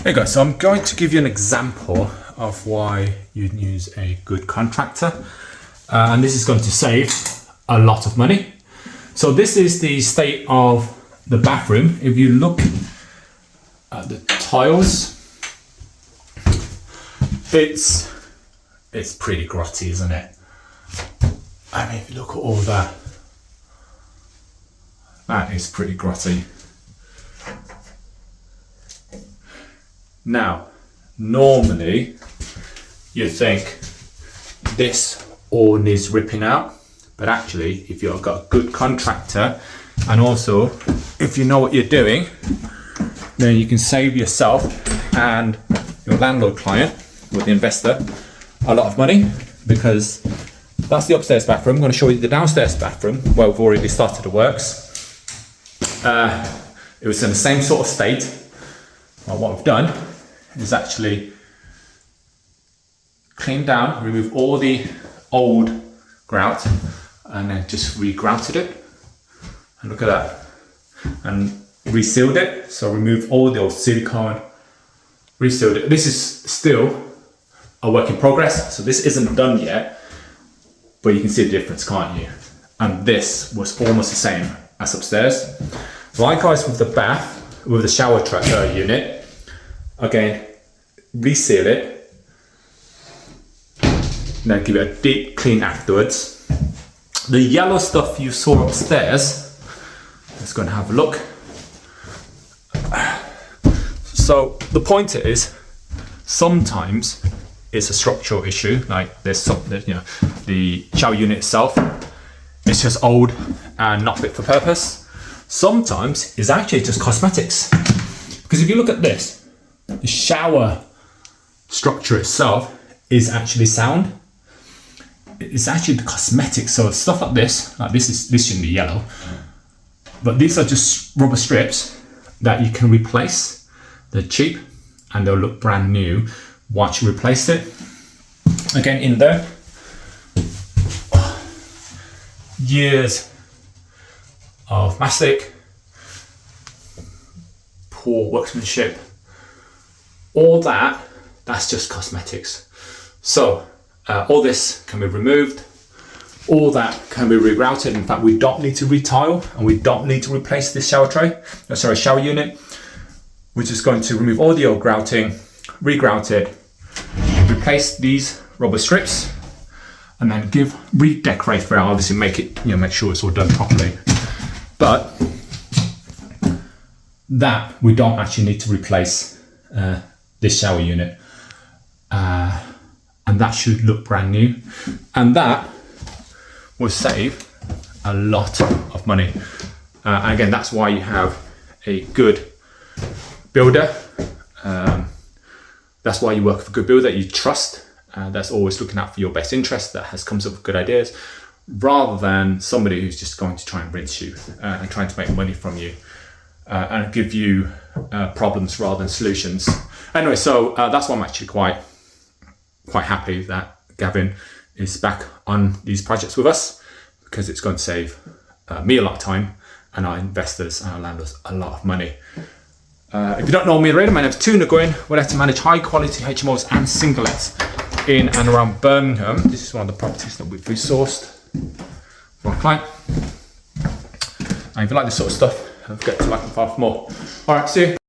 Hey guys, so I'm going to give you an example of why you'd use a good contractor, and this is going to save a lot of money. So this is the state of the bathroom. If you look at the tiles, it's pretty grotty, isn't it? I mean, if you look at all that, that is pretty grotty. Now, normally you think this all needs ripping out, but actually if you've got a good contractor and also if you know what you're doing, then you can save yourself and your landlord client or the investor a lot of money, because that's the upstairs bathroom. I'm going to show you the downstairs bathroom where we've already started the works. It was in the same sort of state. Well, what we've done is actually cleaned down, remove all the old grout, and then just re-grouted it. And look at that. And resealed it. So remove all the old silicone, resealed it. This is still a work in progress, so this isn't done yet, but you can see the difference, can't you? And this was almost the same as upstairs. Likewise with the bath, with the shower unit. Again, reseal it, then give it a deep clean afterwards. The yellow stuff you saw upstairs, let's go and have a look. So the point is, sometimes it's a structural issue, like there's something, you know, the shower unit itself, it's just old and not fit for purpose. Sometimes it's actually just cosmetics. Because if you look at this, the shower structure itself is actually sound. It's actually the cosmetics. So stuff like this shouldn't be yellow, but these are just rubber strips that you can replace. They're cheap and they'll look brand new once you replace it. Again, in there, years of mastic, poor workmanship. All that's just cosmetics. So all this can be removed, all that can be regrouted. In fact, we don't need to retile and we don't need to replace this shower unit. We're just going to remove all the old grouting, regrout it, replace these rubber strips, and then redecorate for it. Obviously make it, make sure it's all done properly. But that we don't actually need to replace this shower unit, and that should look brand new, and that will save a lot of money. And again, that's why you have a good builder. That's why you work with a good builder that you trust, that's always looking out for your best interest, that comes up with good ideas, rather than somebody who's just going to try and rinse you and trying to make money from you and give you problems rather than solutions. Anyway, so that's why I'm actually quite happy that Gavin is back on these projects with us, because it's going to save me a lot of time and our investors and our landlords a lot of money. If you don't know me already, my name is Nguyen. We're there to manage high quality HMOs and singlets in and around Birmingham. This is one of the properties that we've resourced for our client. And if you like this sort of stuff, don't forget to like and follow for more. All right, see you.